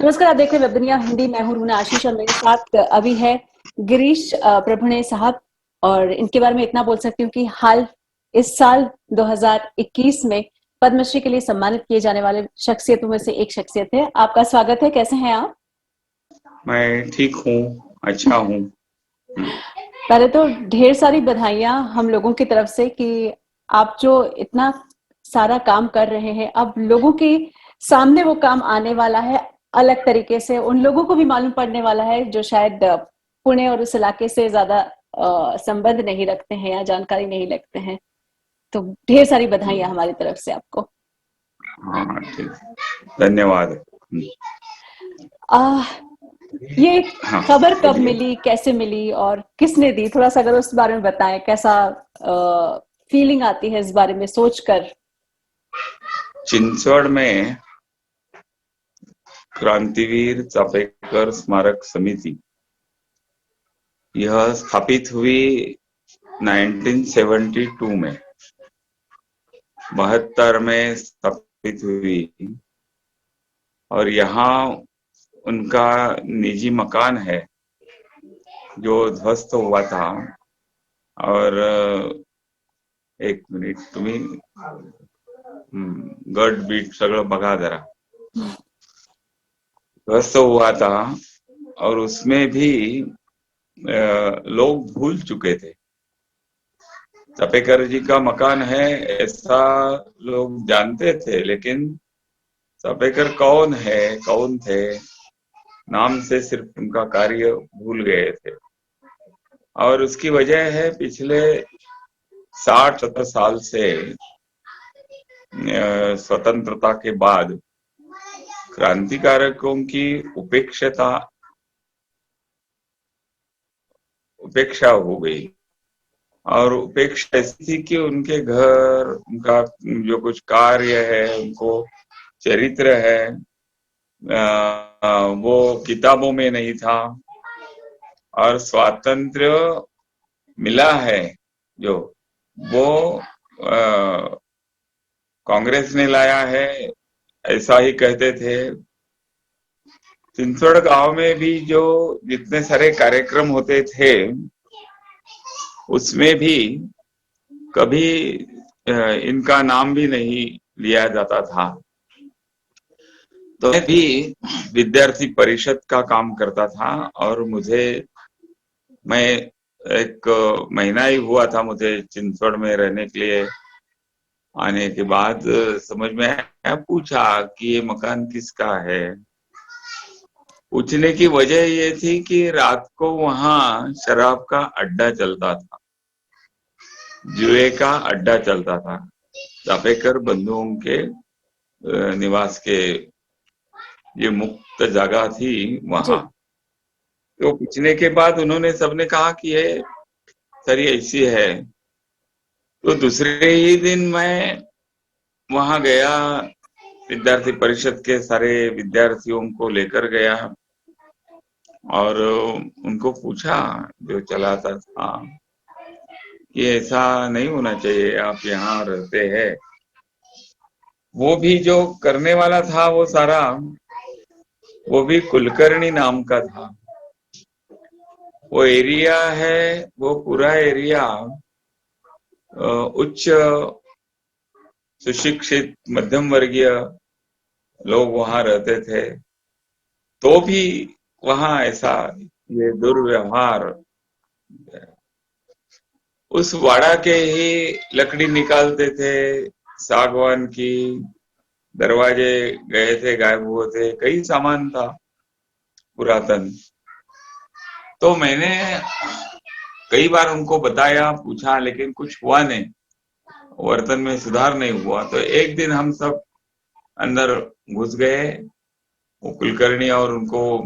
नमस्कार, आप देख रहे हैं वेब दुनिया हिंदी। मैं हूं रूना आशीष और मेरे साथ अभी है गिरीश प्रभुणे साहब। और इनके बारे में इतना बोल सकती हूँ कि इस साल 2021 में पद्मश्री के लिए सम्मानित किए जाने वाले शख्सियतों में से एक शख्सियत है। आपका स्वागत है, कैसे हैं आप? मैं ठीक हूँ, अच्छा हूँ। पहले तो ढेर सारी बधाइयां हम लोगों की तरफ से कि आप जो इतना सारा काम कर रहे हैं, अब लोगों के सामने वो काम आने वाला है अलग तरीके से। उन लोगों को भी मालूम पड़ने वाला है जो शायद पुणे और उस इलाके से ज्यादा संबंध नहीं रखते हैं या जानकारी नहीं रखते हैं। तो ढेर सारी बधाइयां हमारी तरफ से आपको। हाँ, ठीक, धन्यवाद। आ, ये हाँ, खबर कब बोलिए। मिली, कैसे मिली और किसने दी? थोड़ा सा अगर उस बारे में बताएं, कैसा फीलिंग आती है इस बारे में सोचकर। चिंचवड़ में क्रांतिवीर चापेकर स्मारक समिति यह स्थापित हुई 1972 में, 72 में स्थापित हुई। और यहाँ उनका निजी मकान है जो ध्वस्त हुआ था। और एक मिनिट, तुम्ही गट बीट सगळं बघा जरा। ध्वस्त हुआ था और उसमें भी लोग भूल चुके थे। चापेकर जी का मकान है ऐसा लोग जानते थे, लेकिन चापेकर कौन है, कौन थे, नाम से सिर्फ उनका कार्य भूल गए थे। और उसकी वजह है पिछले 60-70 साल से स्वतंत्रता के बाद क्रांतिकारकों की उपेक्षा हो गई। और उपेक्षा ऐसी थी कि उनके घर, उनका जो कुछ कार्य है, उनको चरित्र है, वो किताबों में नहीं था। और स्वातंत्र्य मिला है जो, वो कांग्रेस ने लाया है, ऐसा ही कहते थे। चिंचवड़ गांव में भी जो जितने सारे कार्यक्रम होते थे उसमें भी कभी इनका नाम भी नहीं लिया जाता था। तो मैं भी विद्यार्थी परिषद का काम करता था और मैं एक महीना ही हुआ था मुझे चिंचवड़ में रहने के लिए आने के बाद समझ में आया। पूछा कि ये मकान किसका है। पूछने की वजह ये थी कि रात को वहां शराब का अड्डा चलता था, जुए का अड्डा चलता था। चापेकर बंधुओं के निवास के ये मुक्त जगह थी वहां। जी। तो पूछने के बाद उन्होंने सबने कहा कि ये सर ये ऐसी है। तो दूसरे ही दिन मैं वहां गया, विद्यार्थी परिषद के सारे विद्यार्थियों को लेकर गया और उनको पूछा, जो चलाता था, कि ऐसा नहीं होना चाहिए, आप यहाँ रहते हैं। वो भी जो करने वाला था वो सारा, वो भी कुलकर्णी नाम का था। वो एरिया है, वो पूरा एरिया उच्च सुशिक्षित मध्यम वर्गीय लोग वहां रहते थे। तो भी वहां ऐसा ये दुर्व्यवहार। उस वाड़ा के ही लकड़ी निकालते थे, सागवान की, दरवाजे गए थे, गायब हुए थे, कई सामान था पुरातन। तो मैंने कई बार उनको बताया, पूछा, लेकिन कुछ हुआ नहीं, वर्तन में सुधार नहीं हुआ। तो एक दिन हम सब अंदर घुस गए, वो कुलकर्णी, और उनको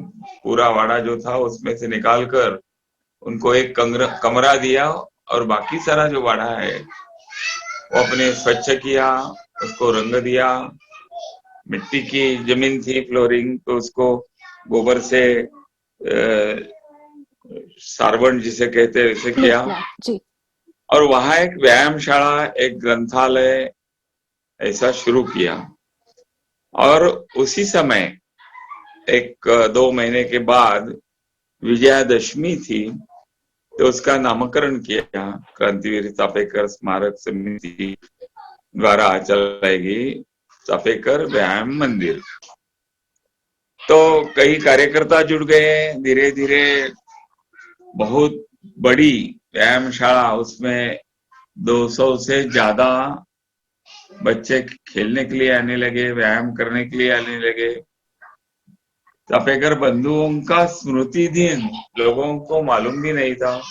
पूरा वाड़ा जो था उसमें से निकालकर उनको एक कमरा दिया और बाकी सारा जो वाड़ा है वो अपने स्वच्छ किया, उसको रंग दिया। मिट्टी की जमीन थी, फ्लोरिंग, तो उसको गोबर से सारवण जिसे कहते हैं वैसे किया। जी। और वहां एक व्यायामशाला, एक ग्रंथालय ऐसा शुरू किया। और उसी समय दो महीने के बाद विजयादशमी थी, तो उसका नामकरण किया। क्रांतिवीर चाफेकर स्मारक समिति द्वारा चलाएगी चाफेकर व्यायाम मंदिर। तो कई कार्यकर्ता जुड़ गए, धीरे धीरे बहुत बड़ी व्यायामशाला, उसमें 200 से ज्यादा बच्चे खेलने के लिए आने लगे, व्यायाम करने के लिए आने लगे। चाफेकर बंधुओं का स्मृति दिन लोगों को मालूम भी नहीं था,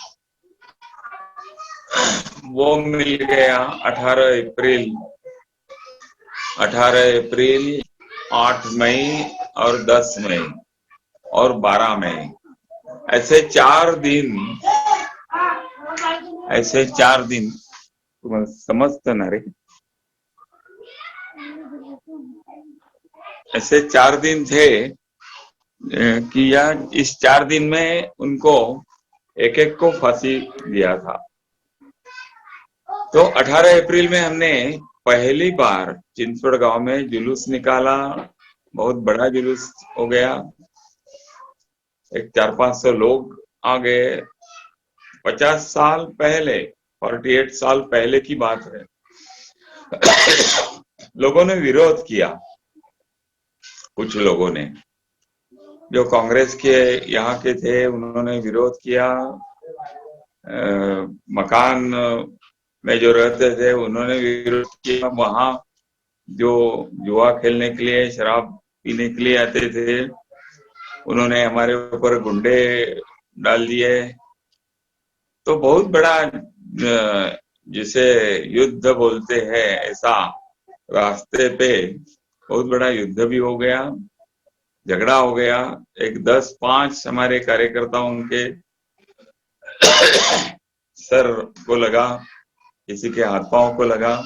वो मिल गया 18 अप्रैल, 8 मई और 10 मई और 12 मई, ऐसे 4 दिन तुम्हाला समजतं ना रे, ऐसे 4 दिन थे कि इस 4 दिन में उनको एक एक को फांसी दिया था। तो 18 अप्रैल में हमने पहली बार चिंचवड़ गांव में जुलूस निकाला, बहुत बड़ा जुलूस हो गया, 400-500 लोग आ गए। 50 साल पहले, 48 साल पहले की बात है। लोगों ने विरोध किया, कुछ लोगों ने, जो कांग्रेस के यहाँ के थे उन्होंने विरोध किया, मकान में जो रहते थे उन्होंने विरोध किया, वहां जो जुआ खेलने के लिए, शराब पीने के लिए आते थे उन्होंने हमारे ऊपर गुंडे डाल दिए। तो बहुत बड़ा जिसे युद्ध बोलते हैं ऐसा रास्ते पे बहुत बड़ा युद्ध भी हो गया, झगड़ा हो गया। एक 10-5 हमारे कार्यकर्ताओं के सर को लगा, किसी के हाथ पांव को लगा,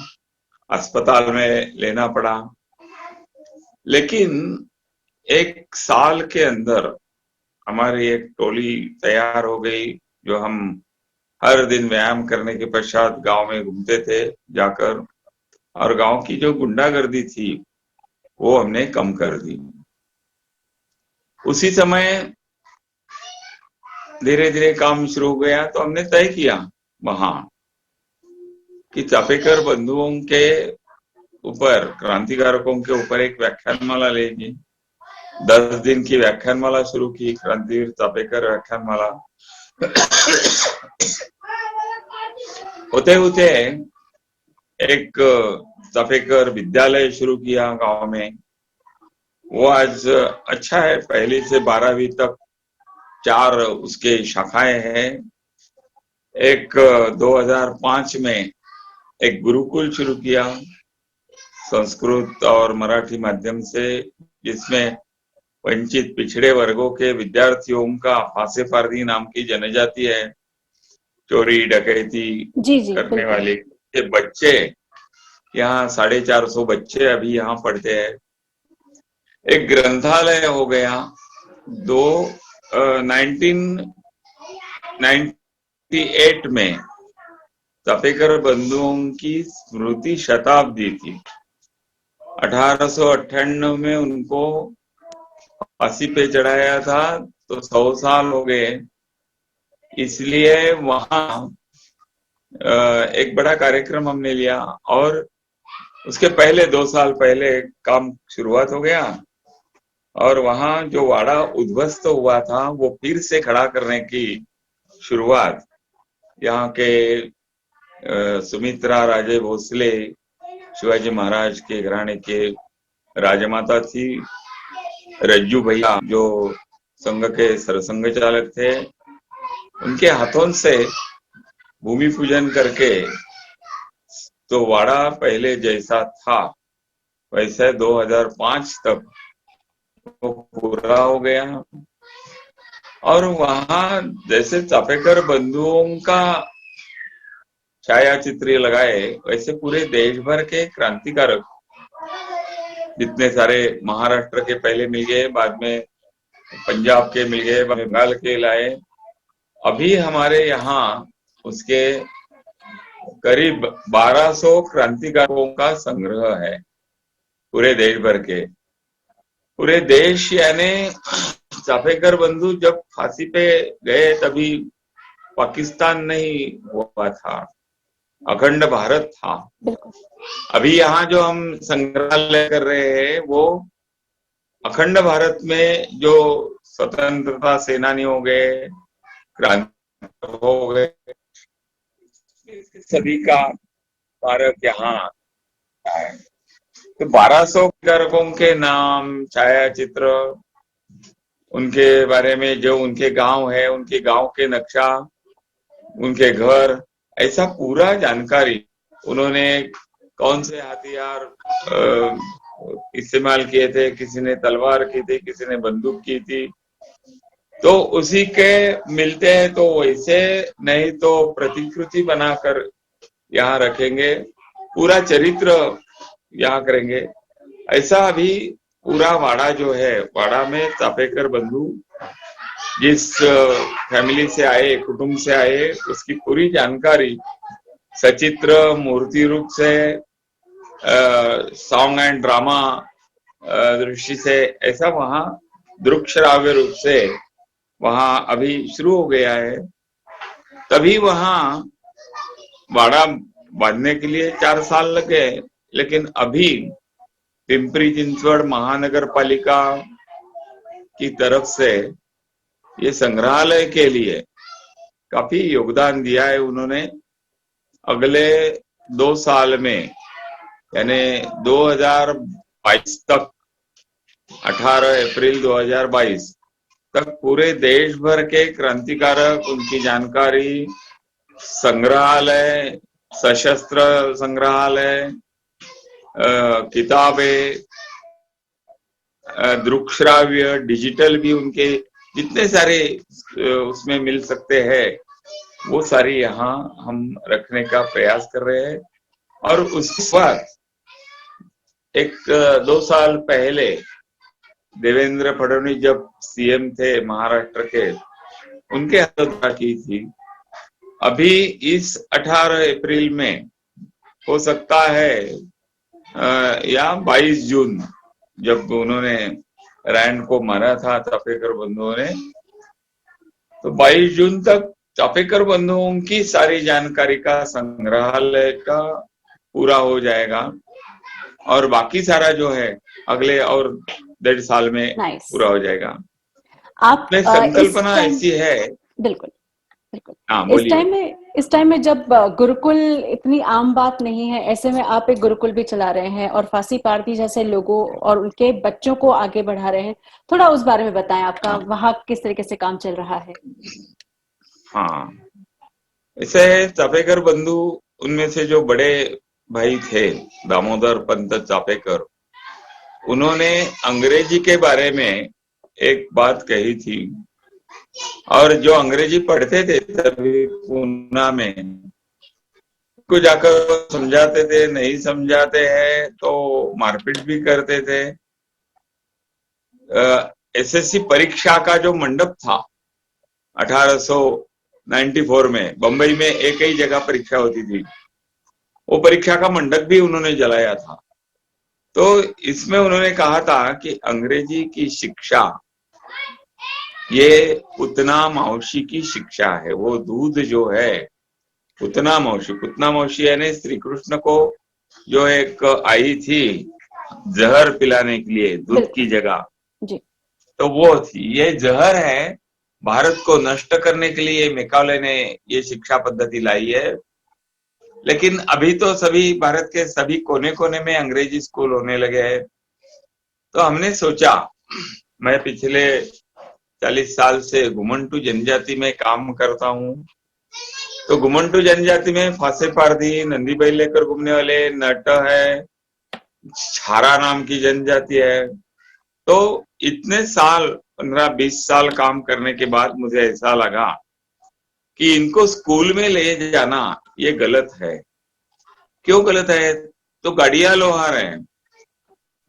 अस्पताल में लेना पड़ा। लेकिन 1 साल के अंदर हमारी एक टोली तैयार हो गई, जो हम हर दिन व्यायाम करने के पश्चात गांव में घूमते थे जाकर, और गांव की जो गुंडागर्दी थी वो हमने कम कर दी। उसी समय धीरे धीरे काम शुरू हो गया। तो हमने तय किया वहां कि चाफेकर बंधुओं के ऊपर, क्रांतिकारकों के ऊपर एक व्याख्यानमाला लेगी। 10 दिन की व्याख्यानमाला शुरू की, क्रांतिवीर चाफेकर व्याख्यानमाला। होते होते एक चाफेकर विद्यालय शुरू किया गांव में। वो आज अच्छा है, 1 से 12वीं तक 4 उसके शाखाएं हैं। एक 2005 में एक गुरुकुल शुरू किया संस्कृत और मराठी माध्यम से, जिसमें वंचित पिछड़े वर्गों के विद्यार्थियों का, फांसे फारदी नाम की जनजाति है, चोरी डकैती जी जी करने बिल्कुल। वाले के बच्चे, यहाँ 450 बच्चे अभी यहाँ पढ़ते हैं। एक ग्रंथालय हो गया। 1998 में चाफेकर बंधुओं की स्मृति शताब्दी थी। 1898 में उनको फांसी पे चढ़ाया था, तो 100 साल हो गए। इसलिए वहां एक बड़ा कार्यक्रम हमने लिया, और उसके पहले 2 साल पहले काम शुरुआत हो गया, और वहां जो वाड़ा उद्ध्वस्त हुआ था वो फिर से खड़ा करने की शुरुआत यहाँ के सुमित्रा राजे भोसले, शिवाजी महाराज के घराने के राजमाता थी, रज्जू भैया जो संघ के सरसंघ चालक थे, उनके हाथों से भूमि पूजन करके तो वाड़ा पहले जैसा था वैसे 2005 तक वो पूरा हो गया। और वहां जैसे चाफेकर बंधुओं का छाया चित्र लगाए, वैसे पूरे देश भर के क्रांतिकारक जितने सारे, महाराष्ट्र के पहले मिल गए, बाद में पंजाब के मिल गए, बंगाल के लाए। अभी हमारे यहाँ उसके करीब 1200 क्रांतिकारकों का संग्रह है पूरे देश भर के। पूरे देश यानी चाफेकर बंधु जब फांसी पे गए तभी पाकिस्तान नहीं हुआ था, अखंड भारत था। बिल्कुल। अभी यहाँ जो हम संग्रहालय कर रहे हैं वो अखंड भारत में जो स्वतंत्रता सेनानी हो गए, क्रांति हो गए, सभी का स्मारक यहाँ है। तो 1200 कारकों के नाम, छायाचित्र, उनके बारे में जो उनके गांव है, उनके गांव के नक्शा, उनके घर, ऐसा पूरा जानकारी उन्होंने कौन से हथियार इस्तेमाल किए थे, किसी ने तलवार की थी, किसी ने बंदूक की थी, तो उसी के मिलते हैं तो वैसे, नहीं तो प्रतिकृति बनाकर यहाँ रखेंगे, पूरा चरित्र यहाँ करेंगे। ऐसा अभी पूरा वाड़ा जो है, वाड़ा में चाफेकर बंधु जिस फैमिली से आए, कुटुंब से आए, उसकी पूरी जानकारी सचित्र मूर्ति रूप से, सॉन्ग एंड ड्रामा दृष्टि से, ऐसा वहाँ दृक श्राव्य रूप से वहाँ अभी शुरू हो गया है। तभी वहाँ वाड़ा बांधने के लिए 4 साल लगे, लेकिन अभी पिंपरी चिंचवड़ महानगर पालिका की तरफ से ये संग्रहालय के लिए काफी योगदान दिया है उन्होंने। अगले 2 साल में यानी 2022 तक, 18 अप्रैल 2022 तक पूरे देश भर के क्रांतिकारक, उनकी जानकारी, संग्रहालय, सशस्त्र संग्रहालय, किताबें, दृक श्राव्य, डिजिटल भी उनके जितने सारे उसमें मिल सकते हैं, वो सारी यहाँ हम रखने का प्रयास कर रहे हैं। और उसके बाद 2 साल पहले देवेंद्र फडणवीस जब सीएम थे महाराष्ट्र के, उनके हाथों की थी। अभी इस 18 अप्रैल में हो सकता है या 22 जून जब उन्होंने रैंड को मारा था चाफेकर बंधुओं ने, तो 22 जून तक चाफेकर बंधुओं की सारी जानकारी का संग्रहालय का पूरा हो जाएगा, और बाकी सारा जो है अगले और 1.5 साल में पूरा हो जाएगा। आप संकल्पना ऐसी है। बिल्कुल बिल्कुल। हाँ, इस टाइम में जब गुरुकुल इतनी आम बात नहीं है, ऐसे में आप एक गुरुकुल भी चला रहे हैं और फांसी पारदी जैसे लोगों और उनके बच्चों को आगे बढ़ा रहे हैं। थोड़ा उस बारे में बताएं, आपका वहाँ किस तरीके से काम चल रहा है? हाँ, ऐसे चाफेकर बंधु, उनमें से जो बड़े भाई थे दामोदर पंत चाफेकर, उन्होंने अंग्रेजी के बारे में एक बात कही थी, और जो अंग्रेजी पढ़ते थे तभी पूना में को जाकर समझाते थे, नहीं समझाते हैं तो मारपीट भी करते थे। एसएससी परीक्षा का जो मंडप था 1894 में बंबई में एक ही जगह परीक्षा होती थी, वो परीक्षा का मंडप भी उन्होंने जलाया था। तो इसमें उन्होंने कहा था कि अंग्रेजी की शिक्षा ये उतना मौसी की शिक्षा है, वो दूध जो है उतना मौसी यानी श्री कृष्ण को जो एक आई थी जहर पिलाने के लिए दूध की जगह, तो वो थी। ये जहर है, भारत को नष्ट करने के लिए मैकाले ने ये शिक्षा पद्धति लाई है। लेकिन अभी तो सभी भारत के सभी कोने कोने में अंग्रेजी स्कूल होने लगे हैं। तो हमने सोचा, मैं पिछले 40 साल से घुमंटू जनजाति में काम करता हूँ, तो घुमंटू जनजाति में फांसे पारदी, नंदी बैल लेकर घूमने वाले, नट है, छारा नाम की जनजाति है। तो इतने साल 15-20 साल काम करने के बाद मुझे ऐसा लगा कि इनको स्कूल में ले जाना ये गलत है। क्यों गलत है? तो गाड़िया लोहार है,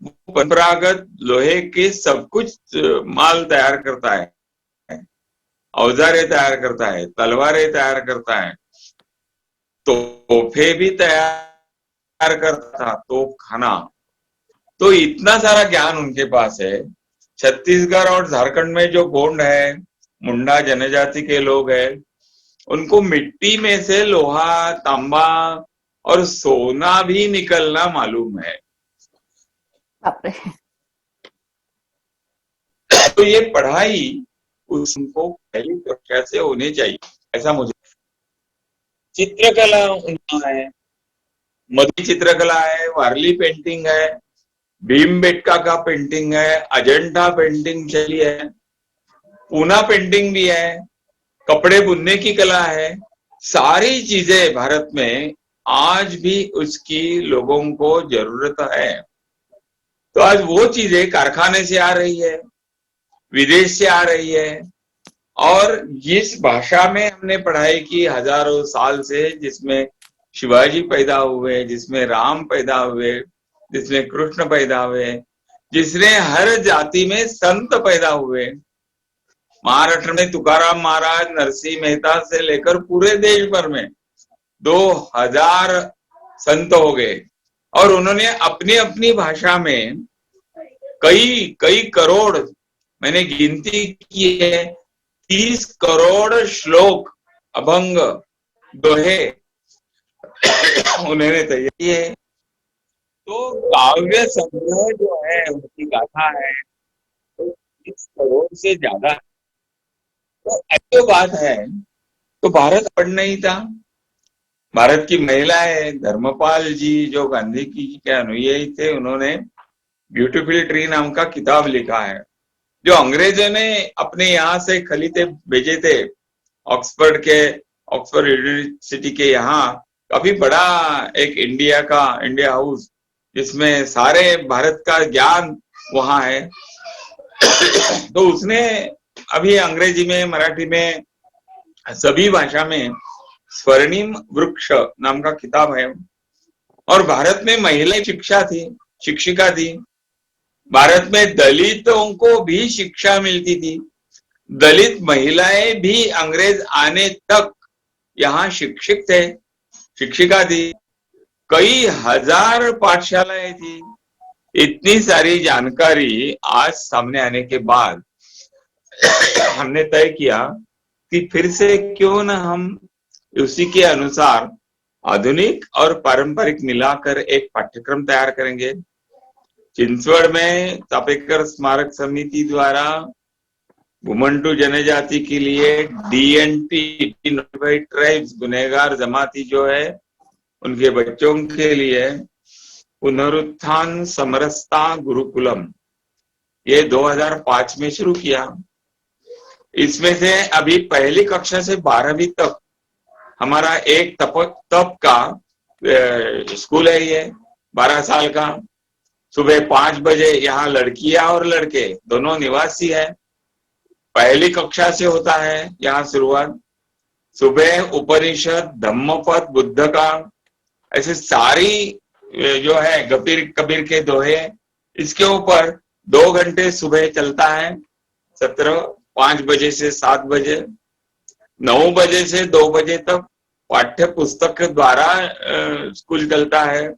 परंपरागत लोहे के सब कुछ माल तैयार करता है, औजारे तैयार करता है, तलवारें तैयार करता है, तोहफे भी तैयार करता था, तोप खाना। तो इतना सारा ज्ञान उनके पास है। छत्तीसगढ़ और झारखंड में जो गोंड है, मुंडा जनजाति के लोग हैं, उनको मिट्टी में से लोहा, तांबा और सोना भी निकलना मालूम है। बाप रे। तो ये पढ़ाई उसको पहली कक्षा से होनी चाहिए, ऐसा मुझे। चित्रकला उनका है, मधुरी चित्रकला है, वारली पेंटिंग है, भीमबेटका का पेंटिंग है, अजंता पेंटिंग चली है, पूना पेंटिंग भी है, कपड़े बुनने की कला है। सारी चीजें भारत में आज भी उसकी लोगों को जरूरत है। तो आज वो चीजें कारखाने से आ रही है, विदेश से आ रही है, और जिस भाषा में हमने पढ़ाई की हजारों साल से, जिसमें शिवाजी पैदा हुए, जिसमें राम पैदा हुए, जिसमें कृष्ण पैदा हुए, जिसने हर जाति में संत पैदा हुए। महाराष्ट्र में तुकाराम महाराज, नरसिंह मेहता से लेकर पूरे देश भर में 2000 संत हो गए, और उन्होंने अपनी अपनी भाषा में कई कई करोड़, मैंने गिनती की है, 30 करोड़ श्लोक, अभंग, दोहे उन्होंने तैयार किए। तो काव्य संग्रह जो है, उनकी गाथा है, तो 30 करोड़ से ज्यादा। तो ऐसी बात है, तो भारत पढ़ नहीं था। भारत की महिलाएं, धर्मपाल जी जो गांधी जी के अनुयायी थे, उन्होंने ब्यूटीफुल ट्री नाम का किताब लिखा है, जो अंग्रेजों ने अपने यहाँ से खलीते भेजे थे, ऑक्सफोर्ड यूनिवर्सिटी के यहाँ काफी बड़ा एक इंडिया हाउस, जिसमें सारे भारत का ज्ञान वहां है। तो उसने अभी अंग्रेजी में, मराठी में, सभी भाषा में स्वर्णिम वृक्ष नाम का किताब है। और भारत में महिला शिक्षिका थी। भारत में दलितों को भी शिक्षा मिलती थी। दलित महिलाएं भी अंग्रेज आने तक यहाँ शिक्षिका थी। कई हजार पाठशालाएं थी। इतनी सारी जानकारी आज सामने आने के बाद हमने तय किया कि फिर से क्यों न हम उसी के अनुसार आधुनिक और पारंपरिक मिलाकर एक पाठ्यक्रम तैयार करेंगे। चिंचवड़ में चापेकर स्मारक समिति द्वारा घुमंटू जनजाति के लिए DNT, नोटिफाइड ट्राइब्स, गुनहगार जमाती जो है, उनके बच्चों के लिए पुनरुत्थान समरसता गुरुकुलम, ये 2005 में शुरू किया। इसमें से अभी पहली कक्षा से 12वीं तक हमारा एक तप का स्कूल है। ये 12 साल का। सुबह 5 बजे यहाँ लड़कियां और लड़के दोनों निवासी है। पहली कक्षा से होता है यहाँ शुरुआत। सुबह उपनिषद, धम्मपद, बुद्ध का, ऐसे सारी जो है कबीर के दोहे, इसके ऊपर 2 घंटे सुबह चलता है। 5 बजे से 7 बजे, 9 बजे से 2 बजे तक पाठ्य पुस्तक के द्वारा स्कूल चलता है।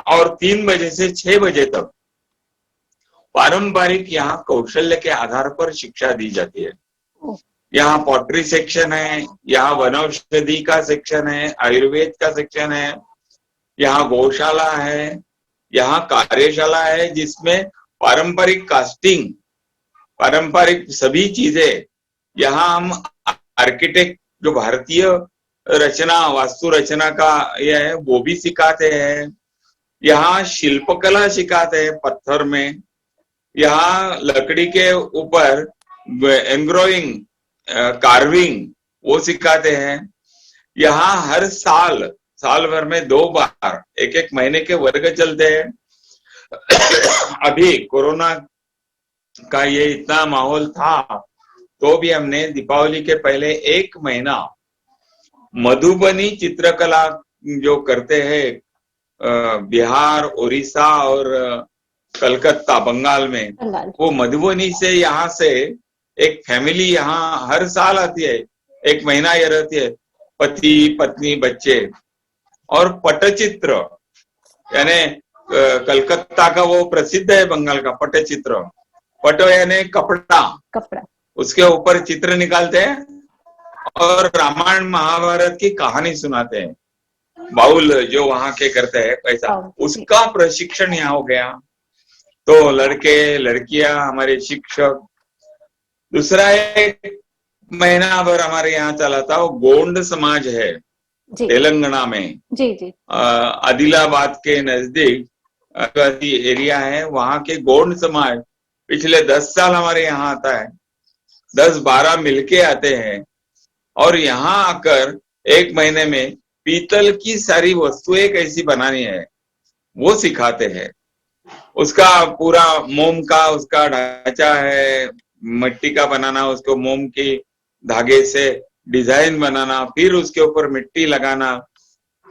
और 3 बजे से 6 बजे तक पारंपरिक यहाँ कौशल्य के आधार पर शिक्षा दी जाती है। यहाँ पॉटरी सेक्शन है, यहाँ वनौषधि का सेक्शन है, आयुर्वेद का सेक्शन है, यहाँ गौशाला है, यहाँ कार्यशाला है, जिसमें पारंपरिक कास्टिंग, पारंपरिक सभी चीजें, यहाँ हम आर्किटेक्ट जो भारतीय रचना, वास्तु रचना का ये है, वो भी सिखाते हैं। यहाँ शिल्पकला सिखाते हैं पत्थर में। यहाँ लकड़ी के ऊपर एम्ब्रॉयडिंग, कार्विंग, वो सिखाते हैं। यहाँ हर साल भर में 2 बार 1-1 महीने के वर्ग चलते हैं। अभी कोरोना का ये इतना माहौल था, तो भी हमने दीपावली के पहले 1 महीना मधुबनी चित्रकला जो करते हैं बिहार, उड़ीसा और कलकत्ता, बंगाल में, वो मधुबनी से यहाँ से एक फैमिली यहाँ हर साल आती है। 1 महीना ये रहती है, पति पत्नी बच्चे। और पटचित्र, यानी कलकत्ता का वो प्रसिद्ध है, बंगाल का पटचित्र, पटो यानी कपड़ा, कपड़ा। उसके ऊपर चित्र निकालते हैं और रामायण महाभारत की कहानी सुनाते हैं। बाउल जो वहां के करते हैं पैसा, जी। उसका प्रशिक्षण यहाँ हो गया। तो लड़के लड़कियां हमारे शिक्षक। दूसरा एक महीना भर हमारे यहाँ चला था, वो गोंड समाज है जी तेलंगाना में, जी जी। आदिलाबाद के नजदीक आदिवासी एरिया है, वहां के गोंड समाज पिछले 10 साल हमारे यहाँ आता है। 10-12 मिलके आते हैं और यहाँ आकर एक महीने में पीतल की सारी वस्तुएं कैसी बनानी है वो सिखाते हैं। उसका पूरा मोम का उसका ढांचा है, मिट्टी का बनाना, उसको मोम की धागे से डिजाइन बनाना, फिर उसके ऊपर मिट्टी लगाना,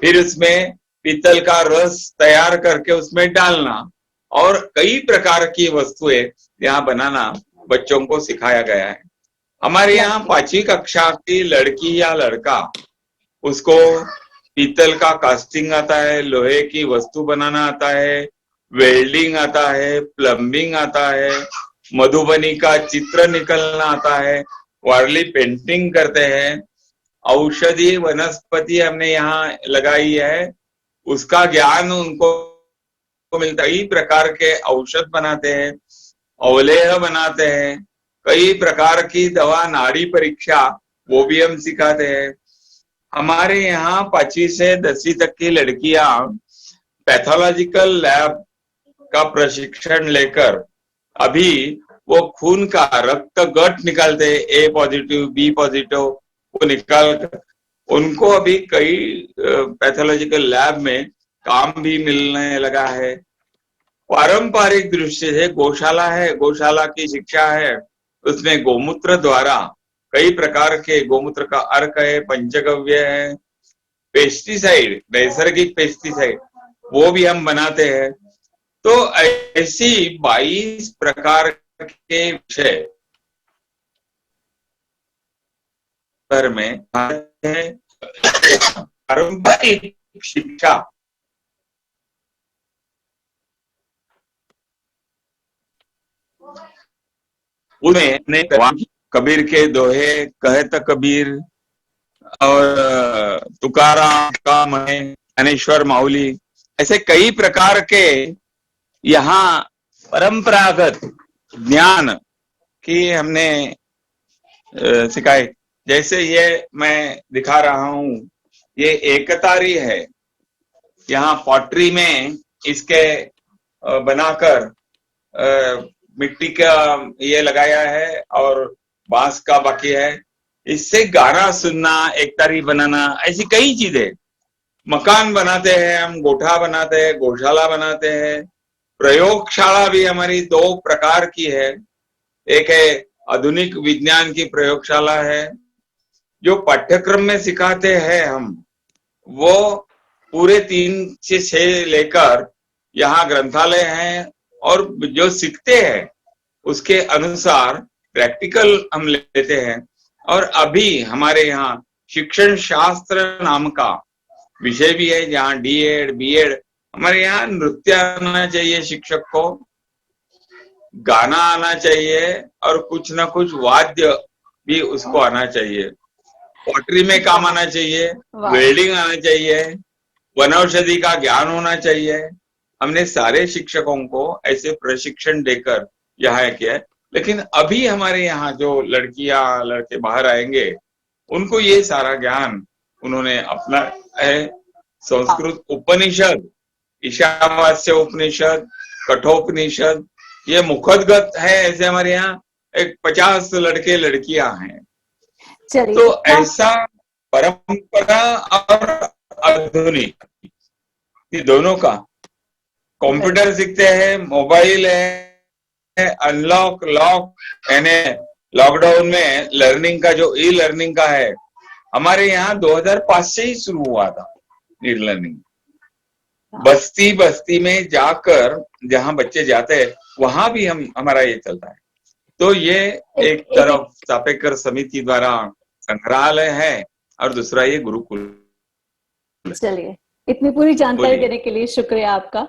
फिर उसमें पीतल का रस तैयार करके उसमें डालना, और कई प्रकार की वस्तुएं यहाँ बनाना बच्चों को सिखाया गया है। हमारे यहाँ 5वीं कक्षा की लड़की या लड़का, उसको पीतल का कास्टिंग आता है, लोहे की वस्तु बनाना आता है, वेल्डिंग आता है, प्लम्बिंग आता है, मधुबनी का चित्र निकलना आता है, वारली पेंटिंग करते हैं, औषधि वनस्पति हमने यहाँ लगाई है, उसका ज्ञान उनको मिलता है। कई प्रकार के औषध बनाते हैं, अवलेह बनाते हैं, कई प्रकार की दवा, नाड़ी परीक्षा, वो भी हम सिखाते हैं। हमारे यहाँ 5वीं से 10वीं तक की लड़कियां पैथोलॉजिकल लैब का प्रशिक्षण लेकर अभी वो खून का रक्त गट निकालते हैं, ए पॉजिटिव बी पॉजिटिव, वो निकाल कर उनको अभी कई पैथोलॉजिकल लैब में काम भी मिलने लगा है। पारंपरिक दृष्टि से गौशाला है, गौशाला की शिक्षा है, उसमें गोमूत्र द्वारा कई प्रकार के गोमूत्र का अर्क है, पंचगव्य है, पेस्टिसाइड, नैसर्गिक पेस्टिसाइड, वो भी हम बनाते हैं। तो ऐसी 22 प्रकार के विषय पर में पारंपरिक शिक्षा उन्हें कबीर के दोहे, कहत कबीर, और तुकाराम का मैं, ज्ञानेश्वर माउली, ऐसे कई प्रकार के यहाँ परंपरागत ज्ञान की हमने सिखाई। जैसे ये मैं दिखा रहा हूं, ये एकतारी है, यहाँ पॉटरी में इसके बनाकर मिट्टी का ये लगाया है और बांस का बाकी है, इससे गाना सुनना, एकतारी बनाना, ऐसी कई चीजें। मकान बनाते हैं हम, गोठा बनाते हैं, गौशाला बनाते हैं, प्रयोगशाला भी हमारी 2 प्रकार की है। एक है आधुनिक विज्ञान की प्रयोगशाला है, जो पाठ्यक्रम में सिखाते हैं हम, वो पूरे 3 से 6 लेकर यहाँ ग्रंथालय हैं, और जो सीखते हैं उसके अनुसार प्रैक्टिकल हम लेते हैं। और अभी हमारे यहाँ शिक्षण शास्त्र नाम का विषय भी है, जहाँ डीएड बीएड। हमारे यहाँ नृत्य आना चाहिए शिक्षक को, गाना आना चाहिए, और कुछ ना कुछ वाद्य भी उसको आना चाहिए, पॉटरी में काम आना चाहिए, वेल्डिंग आना चाहिए, वनौषधि का ज्ञान होना चाहिए। हमने सारे शिक्षकों को ऐसे प्रशिक्षण देकर यहाँ किया है। लेकिन अभी हमारे यहाँ जो लड़कियां लड़के बाहर आएंगे, उनको ये सारा ज्ञान उन्होंने अपना है। संस्कृत उपनिषद, ईशावास्य उपनिषद, कठोपनिषद, ये मुखदगत है। ऐसे हमारे यहाँ एक 50 लड़के लड़कियां हैं। तो ऐसा परंपरा और आधुनिक ये दोनों का, कंप्यूटर सीखते हैं, मोबाइल है, अनलॉक लॉक, यानी लॉकडाउन में लर्निंग का जो ई लर्निंग का है, हमारे यहाँ 2005 से ही शुरू हुआ था ई लर्निंग। बस्ती बस्ती में जाकर जहाँ बच्चे जाते हैं वहां भी हमारा ये चलता है। तो ये एक तरफ चापेकर समिति द्वारा संग्रहालय है और दूसरा ये गुरुकुल। चलिए, इतनी पूरी जानकारी देने के लिए शुक्रिया आपका।